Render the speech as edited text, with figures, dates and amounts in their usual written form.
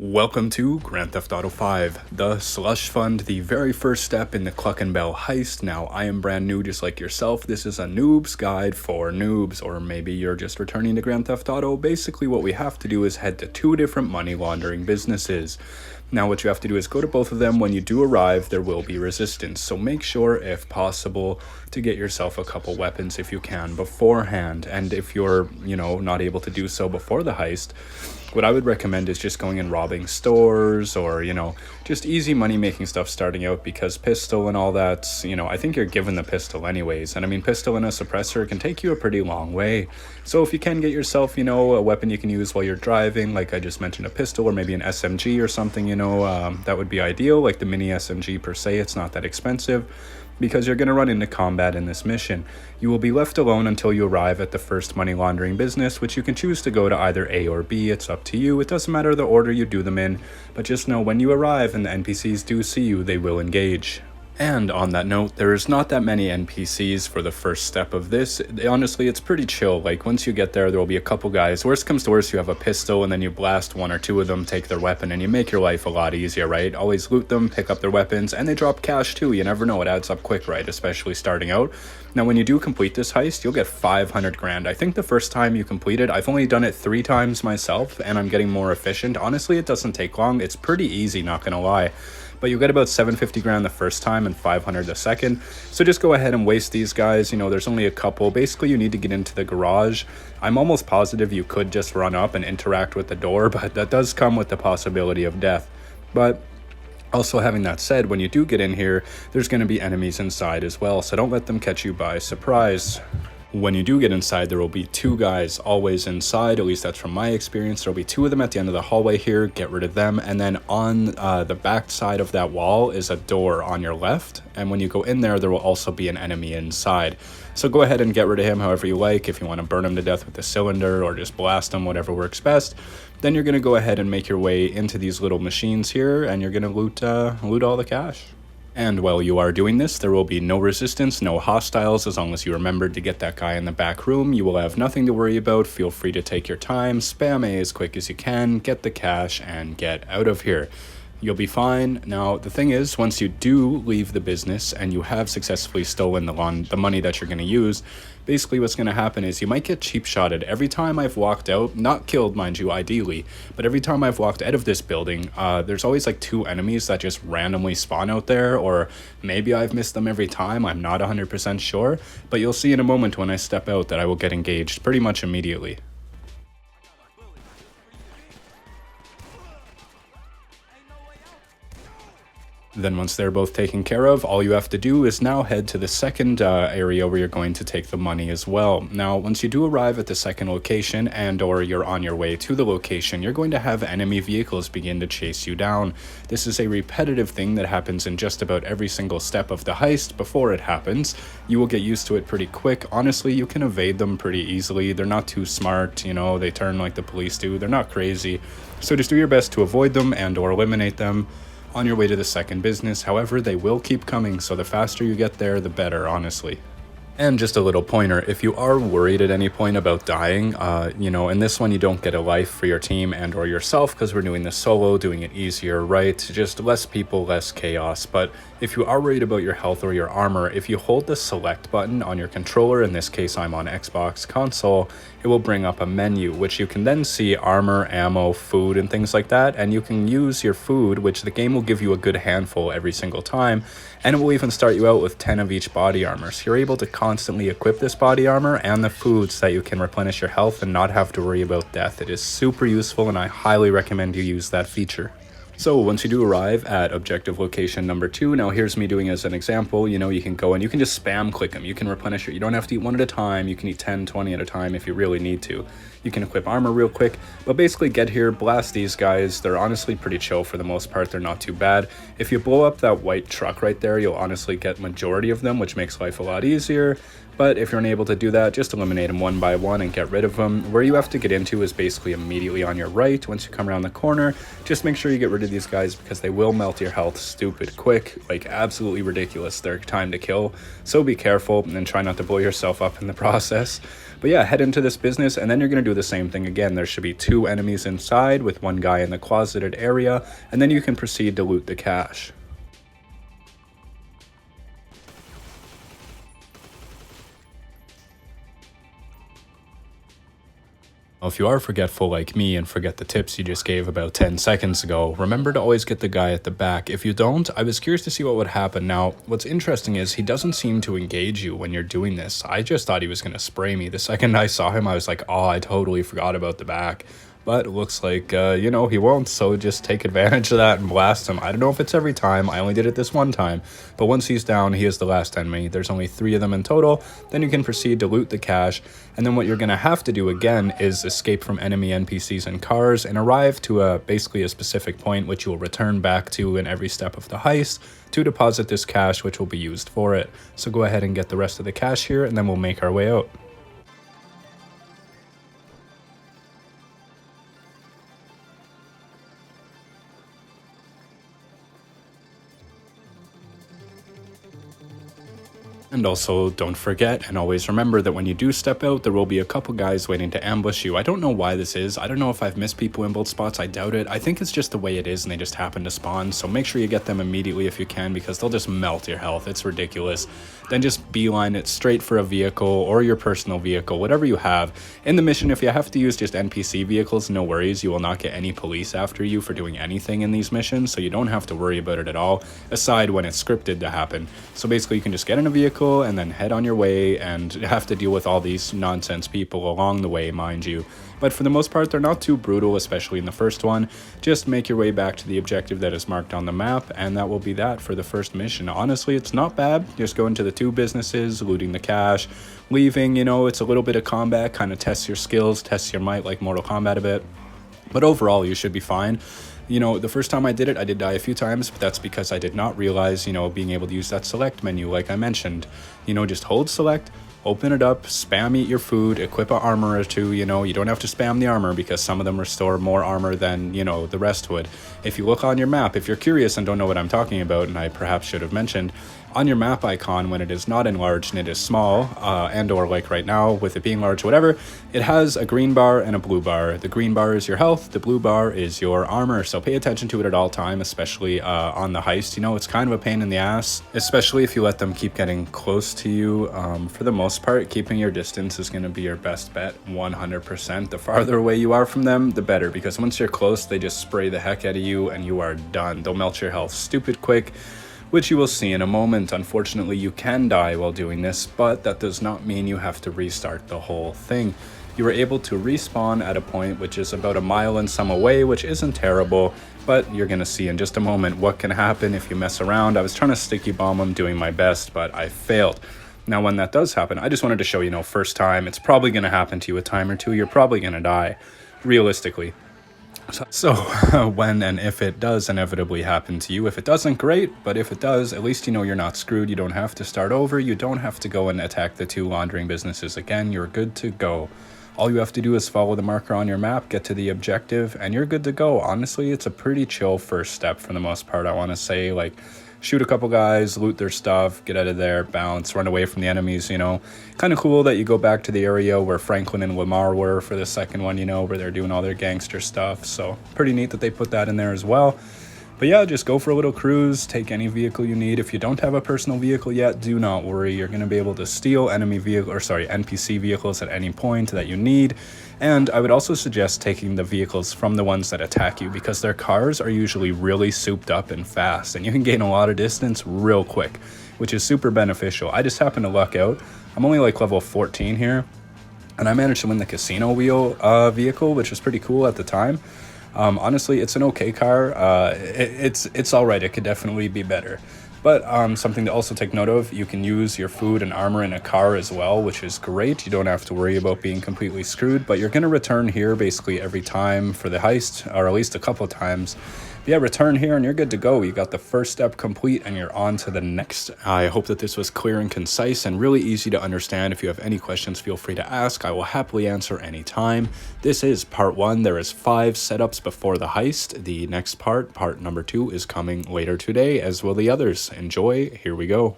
Welcome to Grand Theft Auto 5, the Slush Fund, the very first step in the Cluckin heist. Now, I am brand new just like yourself. This is a noob's guide for noobs, or maybe you're just returning to Grand Theft Auto. Basically, what we have to do is head to two different money laundering businesses. Now, what you have to do is go to both of them. When you do arrive, there will be resistance. So make sure, if possible, to get yourself a couple weapons if you can beforehand. And if you're, not able to do so before the heist, what I would recommend is just going and robbing stores or, just easy money making stuff starting out, because pistol and all that, I think you're given the pistol anyways. And I mean, pistol and a suppressor can take you a pretty long way. So if you can get yourself, a weapon you can use while you're driving, like I just mentioned, a pistol or maybe an SMG or something, that would be ideal. Like the mini SMG per se, it's not that expensive, because you're going to run into combat in this mission. You will be left alone until you arrive at the first money laundering business, which you can choose to go to either A or B. It's up to you. It doesn't matter the order you do them in, but just know when you arrive and the NPCs do see you, they will engage. And on that note, there's not that many NPCs for the first step of this. Honestly, it's pretty chill. Like, once you get there will be a couple guys. Worst comes to worst, you have a pistol and then you blast one or two of them, take their weapon, and you make your life a lot easier, right? Always loot them, pick up their weapons, and they drop cash too. You never know, it adds up quick, right? Especially starting out. Now, when you do complete this heist, you'll get 500 grand. I think the first time you complete it, I've only done it 3 times myself, and I'm getting more efficient. Honestly, it doesn't take long. It's pretty easy, not gonna lie. But you'll get about 750 grand the first time and 500 the second. So just go ahead and waste these guys. There's only a couple. Basically, you need to get into the garage. I'm almost positive you could just run up and interact with the door, but that does come with the possibility of death. But also, having that said, when you do get in here, there's going to be enemies inside as well, so don't let them catch you by surprise. When you do get inside, there will be 2 guys always inside, at least that's from my experience. There will be 2 of them at the end of the hallway here, get rid of them, and then on the back side of that wall is a door on your left, and when you go in there, there will also be an enemy inside. So go ahead and get rid of him however you like. If you want to burn him to death with a cylinder or just blast him, whatever works best. Then you're going to go ahead and make your way into these little machines here, and you're going to loot all the cash. And while you are doing this, there will be no resistance, no hostiles. As long as you remembered to get that guy in the back room, you will have nothing to worry about. Feel free to take your time, spam A as quick as you can, get the cash, and get out of here. You'll be fine. Now, the thing is, once you do leave the business and you have successfully stolen the money that you're going to use, basically what's going to happen is you might get cheap shotted. Every time I've walked out, not killed, mind you, ideally, but every time I've walked out of this building, there's always like 2 enemies that just randomly spawn out there, or maybe I've missed them every time. I'm not 100% sure, but you'll see in a moment when I step out that I will get engaged pretty much immediately. Then once they're both taken care of, all you have to do is now head to the second area where you're going to take the money as well. Now, once you do arrive at the second location and or you're on your way to the location, you're going to have enemy vehicles begin to chase you down. This is a repetitive thing that happens in just about every single step of the heist before it happens. You will get used to it pretty quick. Honestly, you can evade them pretty easily. They're not too smart, they turn like the police do. They're not crazy. So just do your best to avoid them and or eliminate them on your way to the second business. However, they will keep coming, so the faster you get there, the better, honestly. And just a little pointer, if you are worried at any point about dying, in this one you don't get a life for your team and or yourself, because we're doing this solo, doing it easier, right? Just less people, less chaos. But if you are worried about your health or your armor, if you hold the select button on your controller, in this case I'm on Xbox console, it will bring up a menu, which you can then see armor, ammo, food, and things like that, and you can use your food, which the game will give you a good handful every single time, and it will even start you out with 10 of each body armor. So you're able to constantly equip this body armor and the food so that you can replenish your health and not have to worry about death. It is super useful, and I highly recommend you use that feature. So once you do arrive at objective location number 2, now here's me doing as an example, you can go and you can just spam click them. You can replenish it. You don't have to eat one at a time. You can eat 10, 20 at a time if you really need to. You can equip armor real quick, but basically get here, blast these guys. They're honestly pretty chill for the most part. They're not too bad. If you blow up that white truck right there, you'll honestly get majority of them, which makes life a lot easier. But if you're unable to do that, just eliminate them one by one and get rid of them. Where you have to get into is basically immediately on your right. Once you come around the corner, just make sure you get rid of these guys, because they will melt your health stupid quick, like absolutely ridiculous. Their time to kill. So be careful and try not to blow yourself up in the process. But yeah, head into this business, and then you're going to do the same thing again. There should be 2 enemies inside with 1 guy in the closeted area, and then you can proceed to loot the cash. If you are forgetful like me and forget the tips you just gave about 10 seconds ago, remember to always get the guy at the back. If you don't, I was curious to see what would happen. Now, what's interesting is he doesn't seem to engage you when you're doing this. I just thought he was going to spray me. The second I saw him, I was like, oh, I totally forgot about the back. But it looks like, he won't, so just take advantage of that and blast him. I don't know if it's every time. I only did it this one time. But once he's down, he is the last enemy. There's only 3 of them in total. Then you can proceed to loot the cash. And then what you're going to have to do again is escape from enemy NPCs and cars and arrive to basically a specific point, which you'll return back to in every step of the heist to deposit this cash, which will be used for it. So go ahead and get the rest of the cash here, and then we'll make our way out. And also, don't forget and always remember that when you do step out, there will be a couple guys waiting to ambush you. I don't know why this is. I don't know if I've missed people in both spots. I doubt it. I think it's just the way it is and they just happen to spawn. So make sure you get them immediately if you can, because they'll just melt your health. It's ridiculous. Then just beeline it straight for a vehicle or your personal vehicle, whatever you have. In the mission, if you have to use just NPC vehicles, no worries. You will not get any police after you for doing anything in these missions, so you don't have to worry about it at all, aside when it's scripted to happen. So basically, you can just get in a vehicle and then head on your way and have to deal with all these nonsense people along the way, mind you. But for the most part, they're not too brutal, especially in the first one. Just make your way back to the objective that is marked on the map, and that will be that for the first mission. Honestly, it's not bad. Just go into the 2 businesses, looting the cash, leaving, it's a little bit of combat, kind of tests your skills, tests your might like Mortal Kombat a bit. But overall, you should be fine. The first time I did it, I did die a few times, but that's because I did not realize, being able to use that select menu like I mentioned. Just hold select, open it up, spam eat your food, equip an armor or 2, you don't have to spam the armor because some of them restore more armor than, the rest would. If you look on your map, if you're curious and don't know what I'm talking about, and I perhaps should have mentioned, on your map icon, when it is not enlarged and it is small, and or like right now with it being large, whatever, it has a green bar and a blue bar. The green bar is your health, the blue bar is your armor, so pay attention to it at all time, especially on the heist. It's kind of a pain in the ass, especially if you let them keep getting close to you. For the most part, keeping your distance is going to be your best bet, 100%. The farther away you are from them, the better, because once you're close, they just spray the heck out of you and you are done. They'll melt your health stupid quick, which you will see in a moment. Unfortunately, you can die while doing this, but that does not mean you have to restart the whole thing. You are able to respawn at a point which is about a mile and some away, which isn't terrible, but you're going to see in just a moment what can happen if you mess around. I was trying to sticky bomb them, doing my best, but I failed. Now, when that does happen, I just wanted to show first time, it's probably going to happen to you a time or 2. You're probably going to die, realistically. So when and if it does inevitably happen to you, if it doesn't, great, but if it does, at least you're not screwed. You don't have to start over. You don't have to go and attack the 2 laundering businesses again. You're good to go. All you have to do is follow the marker on your map, get to the objective, and you're good to go. Honestly, it's a pretty chill first step for the most part, I want to say. Shoot a couple guys, loot their stuff, get out of there, bounce, run away from the enemies, Kind of cool that you go back to the area where Franklin and Lamar were for the second one, where they're doing all their gangster stuff. So pretty neat that they put that in there as well. But yeah, just go for a little cruise, take any vehicle you need. If you don't have a personal vehicle yet, do not worry. You're going to be able to steal NPC vehicles at any point that you need. And I would also suggest taking the vehicles from the ones that attack you, because their cars are usually really souped up and fast, and you can gain a lot of distance real quick, which is super beneficial. I just happened to luck out. I'm only level 14 here, and I managed to win the casino wheel vehicle, which was pretty cool at the time. Honestly, it's an okay car. It's all right. It could definitely be better. But something to also take note of, you can use your food and armor in a car as well, which is great. You don't have to worry about being completely screwed, but you're going to return here basically every time for the heist, or at least a couple of times. But yeah, return here and you're good to go. You got the first step complete and you're on to the next. I hope that this was clear and concise and really easy to understand. If you have any questions, feel free to ask. I will happily answer anytime. This is part 1. There is 5 setups before the heist. The next part number 2, is coming later today, as will the others. Enjoy. Here we go.